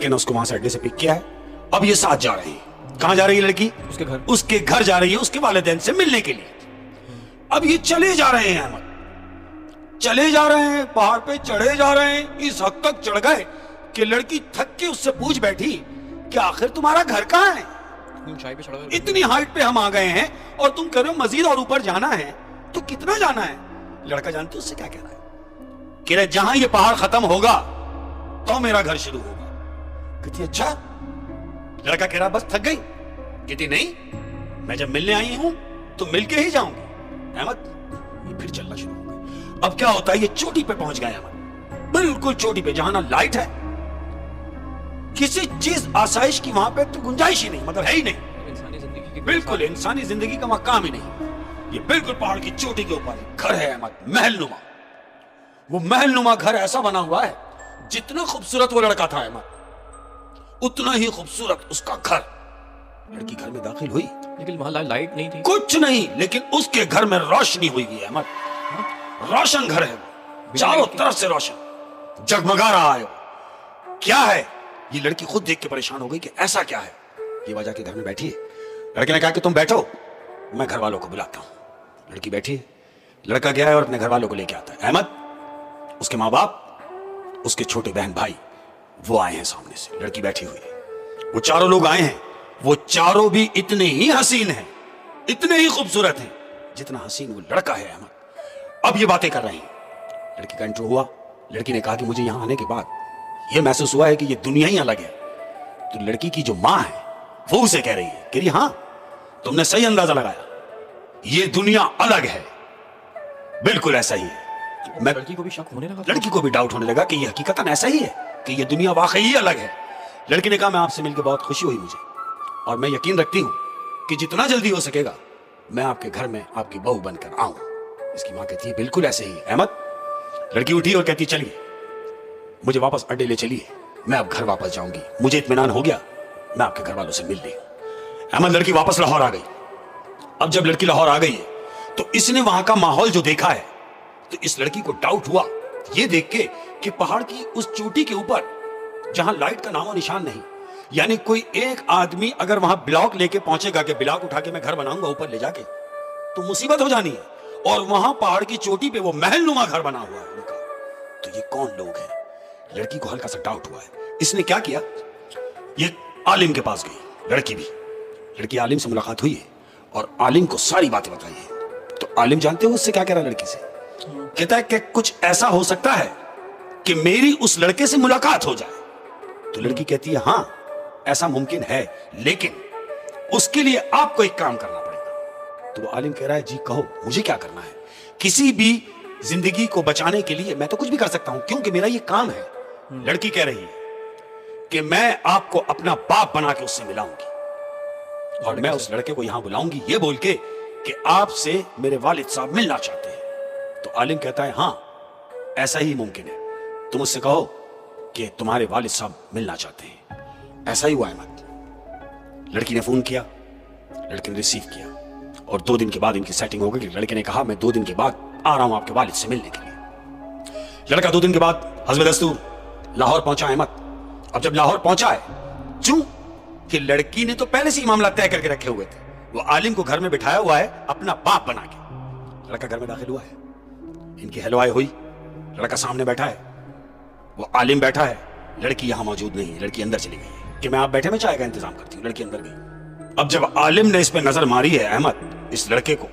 लेकिन उसको वहां से अड्डे से पिक किया है। अब ये साथ जा रहे हैं। कहां जा रही है लड़की? उसके घर जा रही है, उसके वालिदैन से मिलने के लिए। अब ये चले जा रहे हैं अहमद, चले जा रहे हैं, पहाड़ पे चढ़े जा रहे हैं। इस हद तक चढ़ गए कि लड़की थक के उससे पूछ बैठी कि आखिर तुम्हारा घर कहां है? इतनी हाइट पे हम आ गए हैं और तुम कह रहे हो मजीद और ऊपर जाना है, तो कितना जाना है? लड़का जानते उससे क्या कह रहा है? कह रहे जहां ये पहाड़ खत्म होगा तो मेरा घर शुरू होगा। कहती अच्छा। लड़का कह रहा बस थक गई? कहती नहीं, मैं जब मिलने आई हूं तो मिलके ही जाऊंगी। अहमद ये फिर चलना शुरू हो गया। अब क्या होता है, ये चोटी पे पहुंच गए अहमद, बिल्कुल चोटी पे, जहां ना लाइट है, किसी चीज आसाइश की वहां पे तो गुंजाइश ही नहीं, मतलब है ही नहीं। इंसानी जिंदगी की बिल्कुल इंसानी जिंदगी का मकाम ही नहीं। ये बिल्कुल पहाड़ की चोटी के ऊपर घर है अहमद, महलनुमा। वो महलनुमा घर ऐसा बना हुआ है, जितना खूबसूरत वो लड़का था अहमद, उतना ही खूबसूरत उसका घर। लड़की घर में दाखिल हुई, लेकिन वहां लाइट नहीं थी, कुछ नहीं, लेकिन उसके घर में रोशनी हुई है अहमद। रोशन घर है, चारों तरफ से रोशन जगमगा रहा है। क्या है ये? लड़की खुद देख के परेशान हो गई कि ऐसा क्या है। ये वजह के घर में बैठी है। लड़के ने कहा कि तुम बैठो, मैं घर वालों को बुलाता हूं। लड़की बैठी है, लड़का गया है और अपने घर वालों को लेके आता है। अहमद, उसके माँ बाप, उसके छोटे बहन भाई, वो आए हैं सामने से। लड़की बैठी हुई है, वो चारों लोग आए हैं। वो चारों भी इतने ही हसीन हैं, इतने ही खूबसूरत हैं जितना हसीन वो लड़का है अहमद। अब ये बातें कर रहे हैं। लड़की का इंट्रो हुआ। लड़की ने कहा कि मुझे यहां आने के बाद ये महसूस हुआ है कि ये दुनिया ही अलग है। तो लड़की की जो माँ है वो उसे कह रही है, कह रही हाँ तुमने सही अंदाजा लगाया, ये दुनिया अलग है, बिल्कुल ऐसा ही है। मैं लड़की को भी शक होने लगा, लड़की को भी डाउट होने लगा कि ये हकीकतन ऐसा ही है, कि ये दुनिया वाकई ही अलग है। लड़की ने कहा मैं आपसे मिलकर बहुत खुशी हुई मुझे, और मैं यकीन रखती हूँ कि जितना जल्दी हो सकेगा मैं आपके घर में आपकी बहू बनकर आऊं। इसकी माँ कहती है बिल्कुल ऐसे ही अहमद। लड़की उठी और कहती चलिए मुझे वापस अड्डे ले चलिए, मैं अब घर वापस जाऊंगी, मुझे इत्मीनान हो गया, मैं आपके घर वालों से मिल ली। अहमद, लड़की वापस लाहौर आ गई। अब जब लड़की लाहौर आ गई है तो इसने वहां का माहौल जो देखा है, तो इस लड़की को डाउट हुआ ये देख के कि पहाड़ की उस चोटी के ऊपर जहां लाइट का नामो निशान नहीं, यानी कोई एक आदमी अगर वहां ब्लॉक लेके पहुंचेगा कि ब्लॉक उठा के मैं घर बनाऊंगा ऊपर ले जाके, तो मुसीबत हो जानी है। और वहां पहाड़ की चोटी पे वो महलनुमा घर बना हुआ है उनका। तो ये कौन लोग हैं? लड़की को हल्का सा डाउट हुआ है। इसने क्या किया, ये आलिम के पास गई। लड़की भी, लड़की आलिम से मुलाकात हुई है और आलिम को सारी बातें बताई है। तो आलिम जानते हो उससे क्या कह रहा है लड़की से? कहता है कि कुछ ऐसा हो सकता है कि मेरी उस लड़के से मुलाकात हो जाए। तो लड़की कहती है हाँ ऐसा मुमकिन है, लेकिन उसके लिए आपको एक काम करना पड़ेगा। तो वो आलिम कह रहा है जी कहो, मुझे क्या करना है? किसी भी जिंदगी को बचाने के लिए मैं तो कुछ भी कर सकता हूं, क्योंकि मेरा ये काम है। लड़की कह रही है कि मैं आपको अपना बाप बना के उससे मिलाऊंगी, और मैं उस लड़के को यहां बुलाऊंगी ये बोल के कि आपसे मेरे वालिद साहब मिलना चाहते हैं। तो आलिम कहता है हाँ ऐसा ही मुमकिन है, तुम उससे कहो कि तुम्हारे वालिद साहब मिलना चाहते हैं। ऐसा ही हुआ अहमद। लड़की ने फोन किया, लड़के ने रिसीव किया, और 2 दिन के बाद इनकी सेटिंग हो गई। लड़के ने कहा मैं 2 दिन के बाद आ रहा हूं आपके वालिद से मिलने के लिए। लड़का 2 दिन के बाद हस्ब दस्तूर लाहौर पहुंचा अहमद। अब जब लाहौर पहुंचा है, क्यों कि लड़की ने तो पहले से ही मामला तय करके रखे हुए थे, वो आलिम को घर में बिठाया हुआ है अपना बाप बना के। लड़का घर में दाखिल हुआ है, इनकी हेलो हाय हुई, लड़का सामने बैठा है, वो आलिम बैठा है, लड़की यहां मौजूद नहीं है। लड़की अंदर चली गई है कि मैं आप बैठे, मैं चाय का इंतजाम करती हूँ। लड़की अंदर गई। अब जब आलिम ने इस पे नजर मारी है अहमद, इस लड़के को,